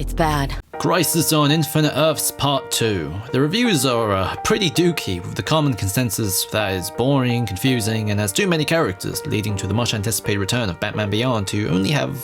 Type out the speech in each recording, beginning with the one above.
It's bad. Crisis on Infinite Earths Part 2. The reviews are pretty dooky, with the common consensus that it's boring, confusing, and has too many characters, leading to the much anticipated return of Batman Beyond to only have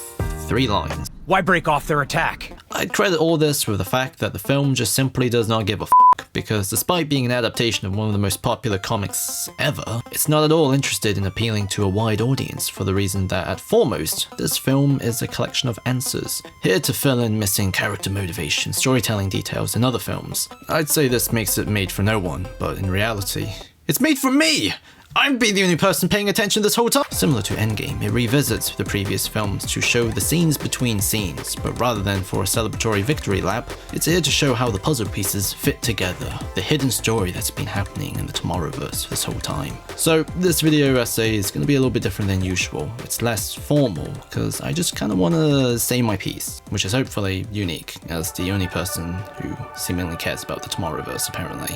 3 lines. Why break off their attack? I'd credit all this with the fact that the film just simply does not give a because despite being an adaptation of one of the most popular comics ever, it's not at all interested in appealing to a wide audience for the reason that at foremost, this film is a collection of answers, here to fill in missing character motivation, storytelling details in other films. I'd say this makes it made for no one, but in reality, it's made for me! I've been the only person paying attention this whole time. Similar to Endgame, it revisits the previous films to show the scenes between scenes, but rather than for a celebratory victory lap, it's here to show how the puzzle pieces fit together, the hidden story that's been happening in the Tomorrowverse this whole time. So this video essay is going to be a little bit different than usual. It's less formal, because I just kind of want to say my piece, which is hopefully unique, as the only person who seemingly cares about the Tomorrowverse apparently.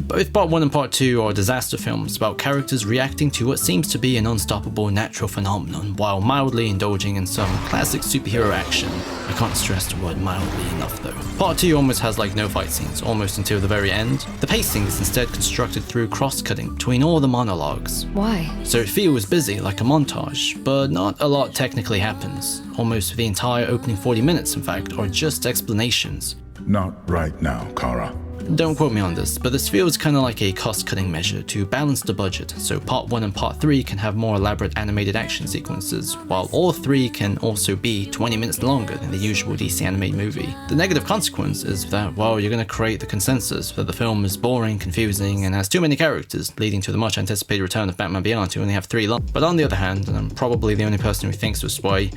Both Part 1 and Part 2 are disaster films about characters reacting to what seems to be an unstoppable natural phenomenon while mildly indulging in some classic superhero action. I can't stress the word mildly enough though. Part 2 almost has like no fight scenes, almost until the very end. The pacing is instead constructed through cross-cutting between all the monologues. Why? So it feels busy like a montage, but not a lot technically happens. Almost the entire opening 40 minutes in fact are just explanations. Not right now, Kara. Don't quote me on this, but this feels kinda like a cost-cutting measure to balance the budget, so Part 1 and Part 3 can have more elaborate animated action sequences, while all 3 can also be 20 minutes longer than the usual DC animated movie. The negative consequence is that, well, you're gonna create the consensus that the film is boring, confusing, and has too many characters, leading to the much anticipated return of Batman Beyond to only have 3 lines. But on the other hand, and I'm probably the only person who thinks this way,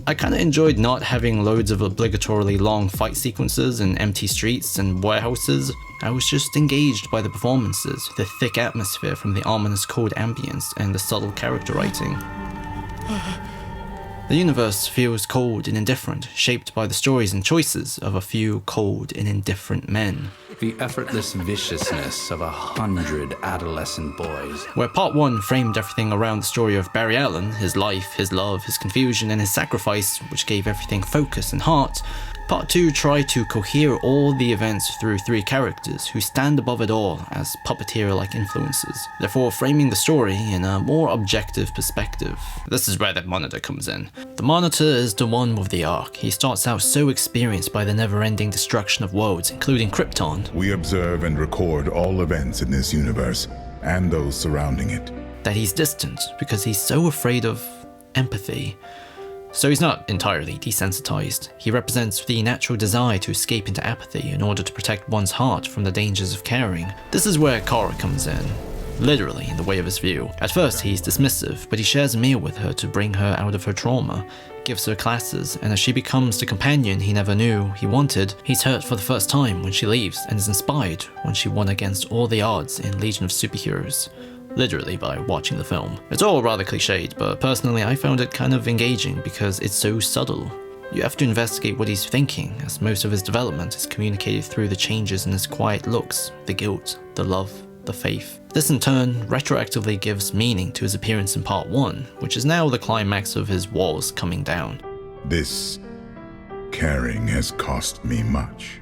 I kinda enjoyed not having loads of obligatorily long fight sequences in empty streets and warehouses. I was just engaged by the performances, the thick atmosphere from the ominous cold ambience, and the subtle character writing. The universe feels cold and indifferent, shaped by the stories and choices of a few cold and indifferent men. The effortless viciousness of 100 adolescent boys. Where Part 1 framed everything around the story of Barry Allen, his life, his love, his confusion, and his sacrifice, which gave everything focus and heart, Part 2 tried to cohere all the events through 3 characters who stand above it all as puppeteer-like influences, therefore framing the story in a more objective perspective. This is where the Monitor comes in. The Monitor is the one with the arc. He starts out so experienced by the never-ending destruction of worlds, including Krypton. We observe and record all events in this universe, and those surrounding it. That he's distant because he's so afraid of empathy. So he's not entirely desensitized. He represents the natural desire to escape into apathy in order to protect one's heart from the dangers of caring. This is where Kara comes in, literally in the way of his view. At first he's dismissive, but he shares a meal with her to bring her out of her trauma, gives her classes, and as she becomes the companion he never knew he wanted, he's hurt for the first time when she leaves and is inspired when she won against all the odds in Legion of Superheroes. Literally by watching the film. It's all rather cliched, but personally I found it kind of engaging because it's so subtle. You have to investigate what he's thinking, as most of his development is communicated through the changes in his quiet looks, the guilt, the love, the faith. This in turn retroactively gives meaning to his appearance in Part 1, which is now the climax of his walls coming down. This caring has cost me much.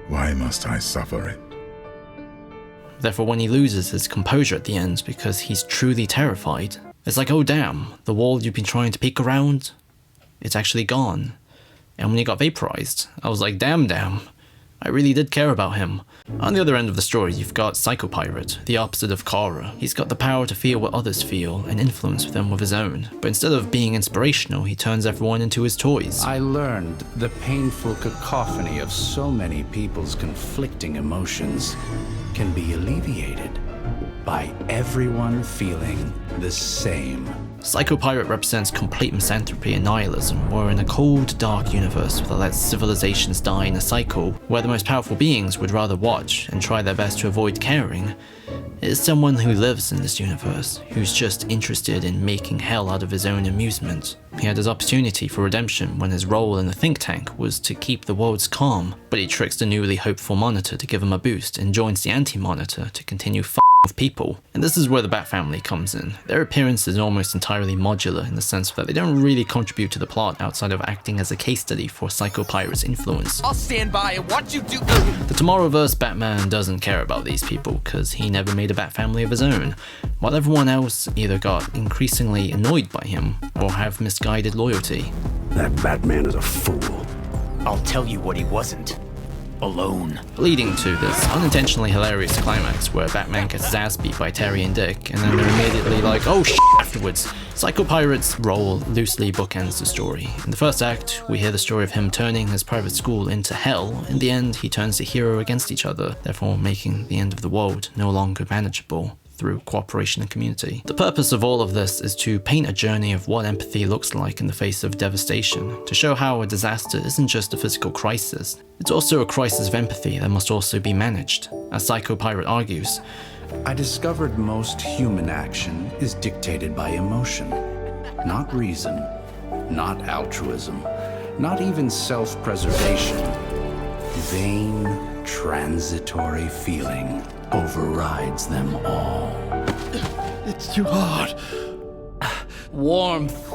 Why must I suffer it? Therefore, when he loses his composure at the end because he's truly terrified, it's like, oh damn, the wall you've been trying to peek around, it's actually gone. And when he got vaporized, I was like, damn, I really did care about him. On the other end of the story, you've got Psychopirate, the opposite of Kara. He's got the power to feel what others feel and influence them with his own. But instead of being inspirational, he turns everyone into his toys. I learned the painful cacophony of so many people's conflicting emotions can be alleviated by everyone feeling the same. Psycho Pirate represents complete misanthropy and nihilism, where in a cold, dark universe that lets civilizations die in a cycle, where the most powerful beings would rather watch and try their best to avoid caring, is someone who lives in this universe, who's just interested in making hell out of his own amusement. He had his opportunity for redemption when his role in the think tank was to keep the worlds calm, but he tricks the newly hopeful Monitor to give him a boost and joins the anti-Monitor to continue with people. And this is where the Bat family comes in. Their appearance is almost entirely modular in the sense that they don't really contribute to the plot outside of acting as a case study for Psycho Pirate's influence. I'll stand by and watch you do. The Tomorrowverse Batman doesn't care about these people because he never made a Bat family of his own, while everyone else either got increasingly annoyed by him or have misguided loyalty. That Batman is a fool. I'll tell you what he wasn't. Alone. Leading to this unintentionally hilarious climax where Batman gets his ass beat by Terry and Dick, and then they're immediately like, oh shit, afterwards. Psycho Pirate's role loosely bookends the story. In the first act, we hear the story of him turning his private school into hell. In the end, he turns the hero against each other, therefore making the end of the world no longer manageable through cooperation and community. The purpose of all of this is to paint a journey of what empathy looks like in the face of devastation, to show how a disaster isn't just a physical crisis, it's also a crisis of empathy that must also be managed. As Psycho Pirate argues, I discovered most human action is dictated by emotion, not reason, not altruism, not even self-preservation. Vain, transitory feeling overrides them all. It's too hard. Warmth,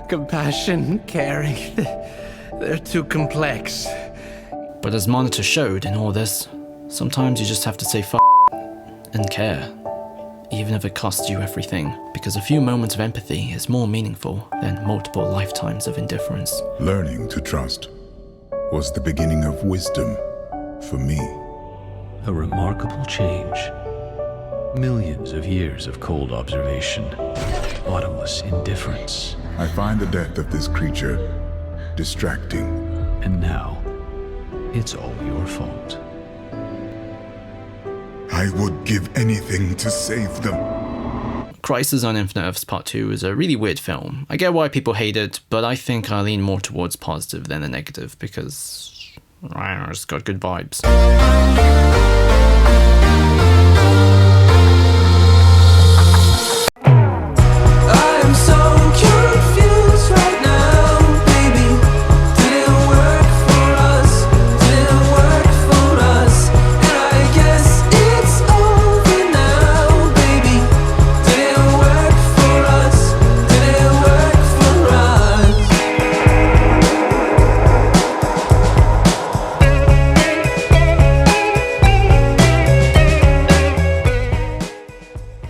compassion, caring. They're too complex. but as Monitor showed in all this, sometimes you just have to say f and care, even if it costs you everything, because a few moments of empathy is more meaningful than multiple lifetimes of indifference. Learning to trust was the beginning of wisdom for me. A remarkable change. Millions of years of cold observation. Bottomless indifference. I find the death of this creature distracting. And now, it's all your fault. I would give anything to save them. Crisis on Infinite Earths Part 2 is a really weird film. I get why people hate it, but I think I lean more towards positive than the negative because I don't know, it's got good vibes. I'm so confused right now, baby. Didn't work for us, didn't work for us. And I guess it's over now, baby. Didn't work for us, didn't work for us.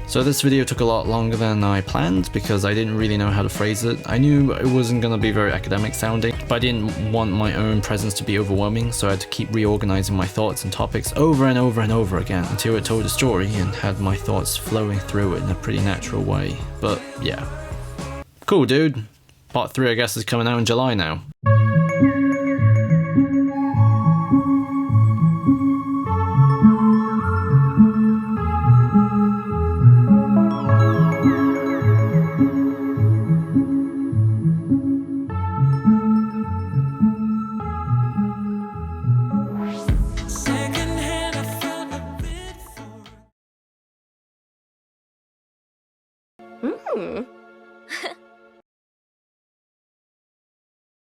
So this video took a lot longer than I planned because I didn't really know how to phrase it. I knew it wasn't going to be very academic sounding, but I didn't want my own presence to be overwhelming, so I had to keep reorganizing my thoughts and topics over and over and over again until it told a story and had my thoughts flowing through it in a pretty natural way. But yeah. Cool, dude. Part 3 I guess is coming out in July now. Secondhand, I felt a bit for.